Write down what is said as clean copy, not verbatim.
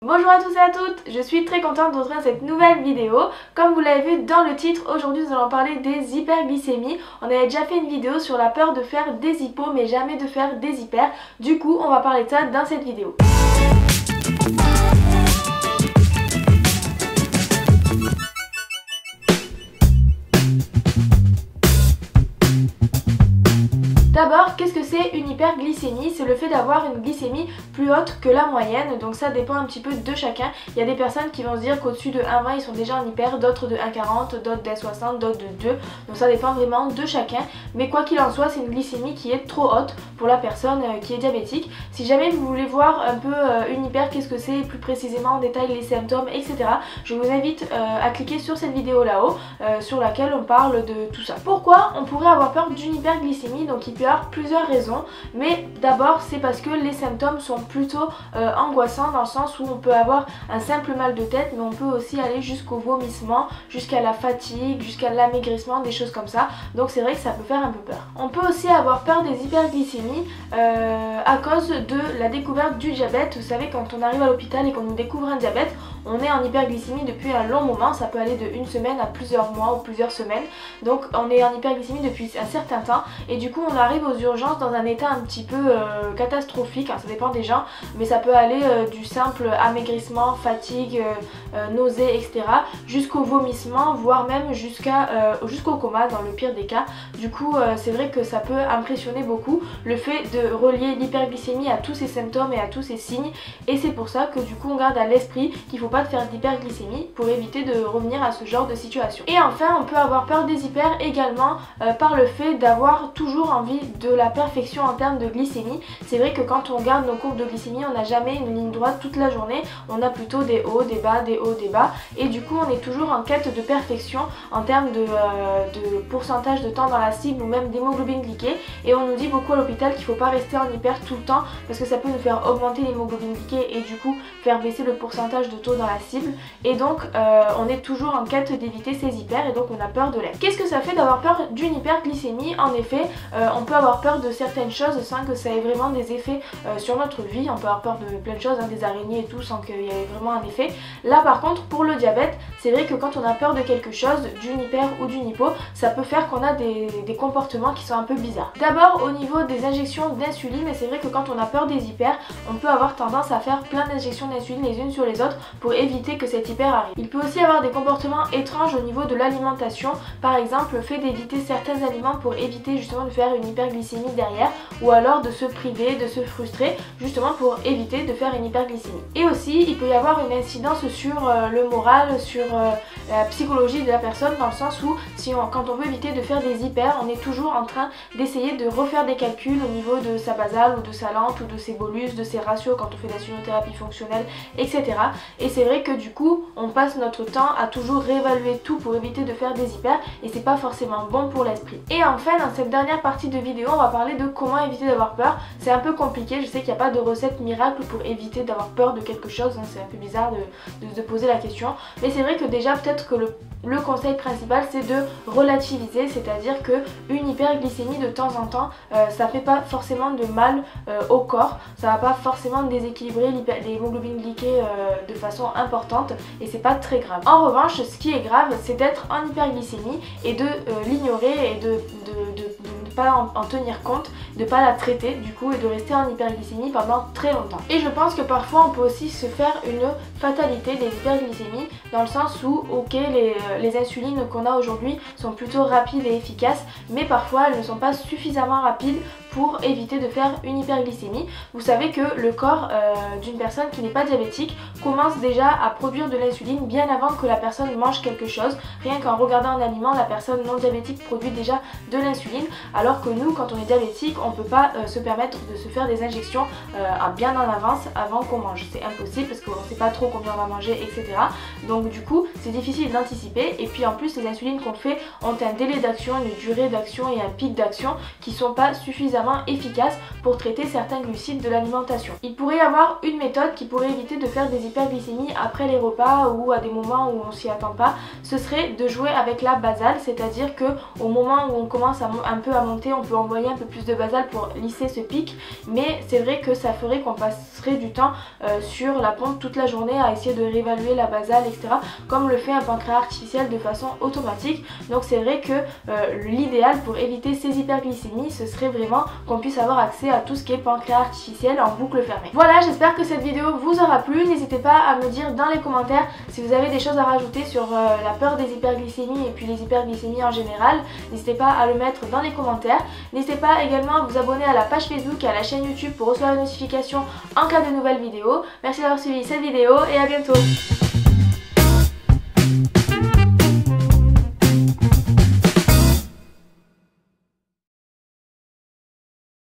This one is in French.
Bonjour à tous et à toutes, je suis très contente de retrouver cette nouvelle vidéo. Comme vous l'avez vu dans le titre, aujourd'hui nous allons parler des hyperglycémies. On avait déjà fait une vidéo sur la peur de faire des hypos mais jamais de faire des hyper. Du coup on va parler de ça dans cette vidéo. D'abord, qu'est-ce que c'est une hyperglycémie? C'est le fait d'avoir une glycémie plus haute que la moyenne, donc ça dépend un petit peu de chacun. Il y a des personnes qui vont se dire qu'au-dessus de 1,20 ils sont déjà en hyper, d'autres de 1,40, d'autres d'1,60, d'autres de 2, donc ça dépend vraiment de chacun. Mais quoi qu'il en soit, c'est une glycémie qui est trop haute pour la personne qui est diabétique. Si jamais vous voulez voir un peu une hyper, qu'est-ce que c'est plus précisément en détail, les symptômes, etc., je vous invite à cliquer sur cette vidéo là-haut sur laquelle on parle de tout ça. Pourquoi on pourrait avoir peur d'une hyperglycémie? Donc il peut y avoir plusieurs raisons, mais d'abord c'est parce que les symptômes sont plutôt angoissants, dans le sens où on peut avoir un simple mal de tête, mais on peut aussi aller jusqu'au vomissement, jusqu'à la fatigue, jusqu'à l'amaigrissement, des choses comme ça. Donc c'est vrai que ça peut faire un peu peur. On peut aussi avoir peur des hyperglycémies à cause de la découverte du diabète. Vous savez, quand on arrive à l'hôpital et qu'on nous découvre un diabète, on est en hyperglycémie depuis un long moment, ça peut aller de une semaine à plusieurs mois ou plusieurs semaines. Donc on est en hyperglycémie depuis un certain temps et du coup on arrive aux urgences dans un état un petit peu catastrophique, hein, ça dépend des gens, mais ça peut aller du simple amaigrissement, fatigue, nausées, etc. jusqu'au vomissement, voire même jusqu'au coma dans le pire des cas. Du coup c'est vrai que ça peut impressionner beaucoup le fait de relier l'hyperglycémie à tous ces symptômes et à tous ces signes, et c'est pour ça que du coup on garde à l'esprit qu'il ne faut pas faire d'hyperglycémie pour éviter de revenir à ce genre de situation. Et enfin on peut avoir peur des hyper également par le fait d'avoir toujours envie de la perfection en termes de glycémie. C'est vrai que quand on regarde nos courbes de glycémie, on n'a jamais une ligne droite toute la journée, on a plutôt des hauts, des bas, des hauts, des bas, et du coup on est toujours en quête de perfection en termes de pourcentage de temps dans la cible ou même d'hémoglobine glyquée, et on nous dit beaucoup à l'hôpital qu'il ne faut pas rester en hyper tout le temps parce que ça peut nous faire augmenter l'hémoglobine glyquée et du coup faire baisser le pourcentage de taux dans la cible, et donc on est toujours en quête d'éviter ces hyper et donc on a peur de l'être. Qu'est-ce que ça fait d'avoir peur d'une hyperglycémie? En effet, on peut avoir peur de certaines choses sans que ça ait vraiment des effets sur notre vie. On peut avoir peur de plein de choses, hein, des araignées et tout, sans qu'il y ait vraiment un effet. Là par contre pour le diabète, c'est vrai que quand on a peur de quelque chose, d'une hyper ou d'une hypo, ça peut faire qu'on a des comportements qui sont un peu bizarres. D'abord au niveau des injections d'insuline, c'est vrai que quand on a peur des hyper, on peut avoir tendance à faire plein d'injections d'insuline les unes sur les autres pour éviter que cette hyper arrive. Il peut aussi avoir des comportements étranges au niveau de l'alimentation, par exemple le fait d'éviter certains aliments pour éviter justement de faire une hyperglycémie derrière, ou alors de se priver, de se frustrer justement pour éviter de faire une hyperglycémie. Et aussi il peut y avoir une incidence sur le moral, sur la psychologie de la personne, dans le sens où quand on veut éviter de faire des hyper, on est toujours en train d'essayer de refaire des calculs au niveau de sa basale ou de sa lente ou de ses bolus, de ses ratios quand on fait de la suniothérapie fonctionnelle, etc. Et c'est vrai que du coup on passe notre temps à toujours réévaluer tout pour éviter de faire des hyper, et c'est pas forcément bon pour l'esprit. Et enfin dans cette dernière partie de vidéo on va parler de comment éviter d'avoir peur. C'est un peu compliqué, je sais qu'il n'y a pas de recette miracle pour éviter d'avoir peur de quelque chose, hein. C'est un peu bizarre de poser la question, mais c'est vrai que déjà peut-être que le conseil principal c'est de relativiser, c'est-à-dire que une hyperglycémie de temps en temps ça fait pas forcément de mal au corps, ça va pas forcément déséquilibrer l'hémoglobine glyquée de façon importante et c'est pas très grave. En revanche ce qui est grave c'est d'être en hyperglycémie et de l'ignorer et de ne pas en tenir compte, de pas la traiter du coup et de rester en hyperglycémie pendant très longtemps. Et je pense que parfois on peut aussi se faire une fatalité des hyperglycémies, dans le sens où ok les insulines qu'on a aujourd'hui sont plutôt rapides et efficaces, mais parfois elles ne sont pas suffisamment rapides pour éviter de faire une hyperglycémie. Vous savez que le corps d'une personne qui n'est pas diabétique commence déjà à produire de l'insuline bien avant que la personne mange quelque chose. Rien qu'en regardant un aliment, la personne non diabétique produit déjà de l'insuline, alors que nous quand on est diabétique on ne peut pas se permettre de se faire des injections bien en avance avant qu'on mange. C'est impossible parce qu'on ne sait pas trop combien on va manger, etc. Donc du coup c'est difficile d'anticiper, et puis en plus les insulines qu'on fait ont un délai d'action, une durée d'action et un pic d'action qui sont pas suffisamment suffisamment efficace pour traiter certains glucides de l'alimentation. Il pourrait y avoir une méthode qui pourrait éviter de faire des hyperglycémies après les repas ou à des moments où on s'y attend pas. Ce serait de jouer avec la basale, c'est-à-dire que au moment où on commence un peu à monter, on peut envoyer un peu plus de basale pour lisser ce pic, mais c'est vrai que ça ferait qu'on passerait du temps sur la pompe toute la journée à essayer de réévaluer la basale, etc., comme le fait un pancréas artificiel de façon automatique. Donc c'est vrai que l'idéal pour éviter ces hyperglycémies, ce serait vraiment qu'on puisse avoir accès à tout ce qui est pancréas artificiel en boucle fermée. Voilà, j'espère que cette vidéo vous aura plu. N'hésitez pas à me dire dans les commentaires si vous avez des choses à rajouter sur la peur des hyperglycémies et puis les hyperglycémies en général. N'hésitez pas à le mettre dans les commentaires. N'hésitez pas également à vous abonner à la page Facebook et à la chaîne YouTube pour recevoir les notifications en cas de nouvelles vidéos. Merci d'avoir suivi cette vidéo et à bientôt.